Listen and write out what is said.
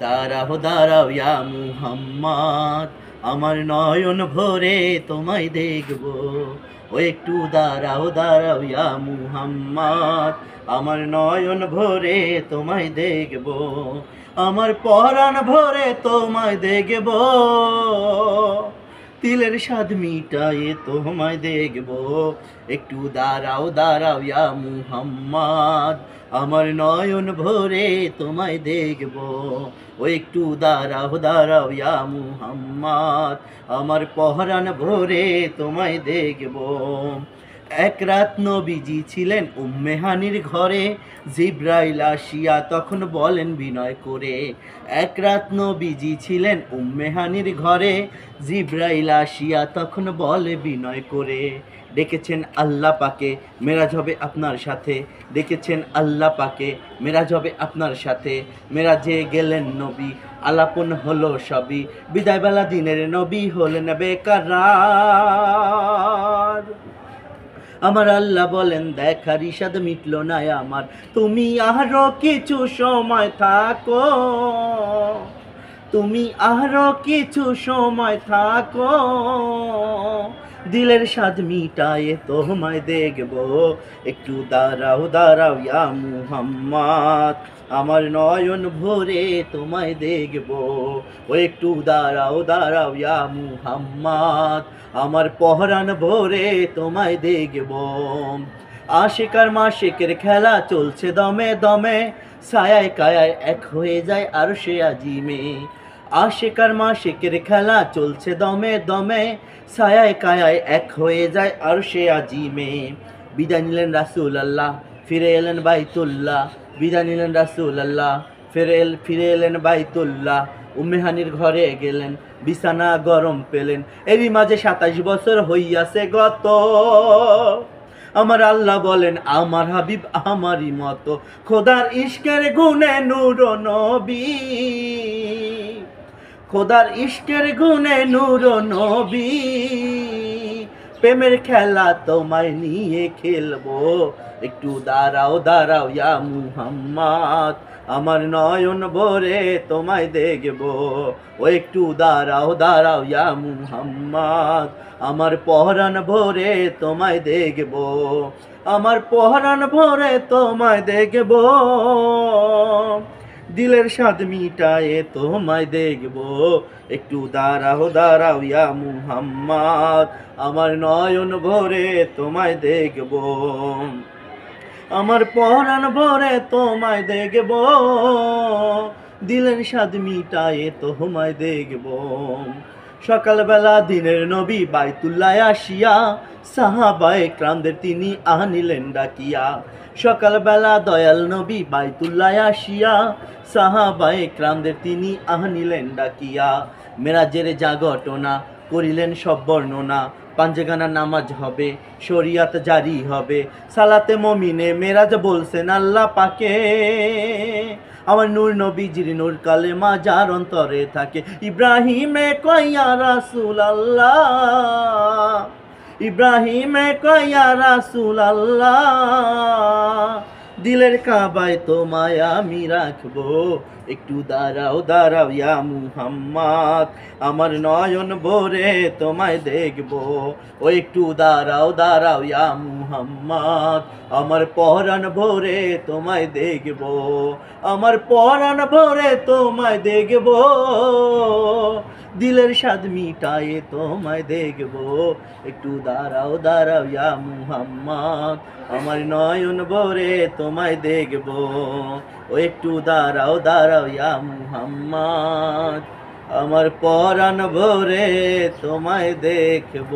দাঁড়াও দাঁড়াও ইয়া মুহাম্মদ, আমার নয়ন ভরে তোমায় দেখব। ও একটু দাঁড়াও দাঁড়াও ইয়া মুহাম্মদ, আমার নয়ন ভরে তোমায় দেখব, আমার পরাণ ভরে তোমায় দেখব, তিলের স্বাদ মিটায়ে তোমায় দেখব। একটু দাঁড়াও দাঁড়াও ইয়া মুহাম্মদ, আমার নয়ন ভরে তোমায় দেখব। ও একটু দাঁড়াও দাঁড়াও ইয়া মুহাম্মদ, আমার পরাণ ভরে তোমায় দেখব। এক রাত নবীজি ছিলেন উম্মে হানির ঘরে, জিব্রাইল আসিয়া তখন বলেন বিনয় করে। এক রাত নবীজি ছিলেন উম্মে হানির ঘরে, জিব্রাইল আসিয়া তখন বলে বিনয় করে। ডেকেছেন আল্লাহ পাকে, মেরাজ হবে আপনার সাথে। ডেকেছেন আল্লাহ পাকে, মেরাজ হবে আপনার সাথে। মেরাজে গেলেন নবী, আলাপন হলো সবই, বিদায়বেলা দিনের নবী হলেন বেকারার। আমার আল্লাহ বলেন দেখার ইশাদ মিটলো না আমার, তুমি আরো কিছু সময় থাকো, তুমি আরো কিছু সময় থাকো, দিলের স্বাদ মিটায়ে তোমায় দেখব। একটু দাঁড়াও দাঁড়াও ইয়া মুহাম্মদ, আমার নয়ন ভরে তোমায় দেখব। ও একটু দাঁড়াও দাঁড়াও ইয়া মুহাম্মদ, আমার পহরান ভরে তোমায় দেখব। আশিক আর মাশিকের খেলা চলছে দমে দমে, ছায়ায় কায়ায় এক হয়ে যায় আরশে আজিমে। আশিক আর মাশিকের খেলা চলছে দমে দমে, ছায়ায় কায়ায় এক হয়ে যায় আরশে আজিমে। বিদায় নিলেন রাসূলুল্লাহ, ফিরে এলেন বাইতুল্লাহ। বিদায় নিলেন রাসূলুল্লাহ, ফিরে এলেন বাইতুল্লাহ। উম্মে হানির ঘরে গেলেন, বিছানা গরম পেলেন। এরই মাঝে 27 বছর হইয়াছে গত। আমার আল্লাহ বলেন আমার হাবিব আমারই মতো, খোদার ইশকের গুণে নূর নবী, খোদার ইশকের গুণে নূর নবী। প্রেমের খেলা তোমায় নিয়ে খেলবো, একটু দাঁড়াও দাঁড়াও ইয়া মুহাম্মদ, আমার নয়ন ভরে তোমায় দেখব। ও একটু দাঁড়াও দাঁড়াও ইয়া মুহাম্মদ, আমার পরাণ ভরে তোমায় দেখব, আমার পরাণ ভরে তোমায় দেখব, দিলের স্বাদ মিটায়ে তোমায় দেখব। একটু দাঁড়াও দাঁড়াও ইয়া মুহাম্মদ, আমার নয়ন ভরে তোমায় দেখব, আমার পরাণ ভরে তোমায় দেখব, দিলের স্বাদ মিটায়ে তোমায় দেখব। সকালবেলা দিনের নবী বাইতুল্লাহ আসিয়া, সাহাবায়ে কেরামদের তিনি আনিলেন ডাকিয়া। সকালবেলা দয়াল নবী বাইতুল্লাহ আসিয়া, সাহাবায়ে কেরামদের তিনি আনিলেন ডাকিয়া। মেরাজের জাগটনা করিলেন সব বর্ণনা, পাঞ্জেগানা নামাজ হবে, শরিয়াত জারি হবে। সালাতে মমিনে মেরাজ বলছেন আল্লাহ পাকে, আমার নূর নবীজির নূর কালেমা যার অন্তরে থাকে। ইব্রাহিমে কয়া রাসূলুল্লাহ, ইব্রাহিমে কয়া রাসূলুল্লাহ, দিলের কাবায় তোমায় আমি রাখবো। একটু দাঁড়াও দাঁড়াও ইয়া মুহাম্মদ, আমার নয়ন ভরে তোমায় দেখব। ও একটু দাঁড়াও দাঁড়াও ইয়া মুহাম্মদ, আমার পরাণ ভরে তোমায় দেখব, আমার পরাণ ভরে তোমায় দেখব, দিলের স্বাদ মিটায়ে তোমায় দেখব। একটু দাঁড়াও দাঁড়াও ইয়া মুহাম্মদ, আমার নয়ন ভরে তোমায় দেখব। ও একটু দাঁড়াও দাঁড়াও ইয়া মুহাম্মদ, আমার পরাণ ভরে তোমায় দেখব।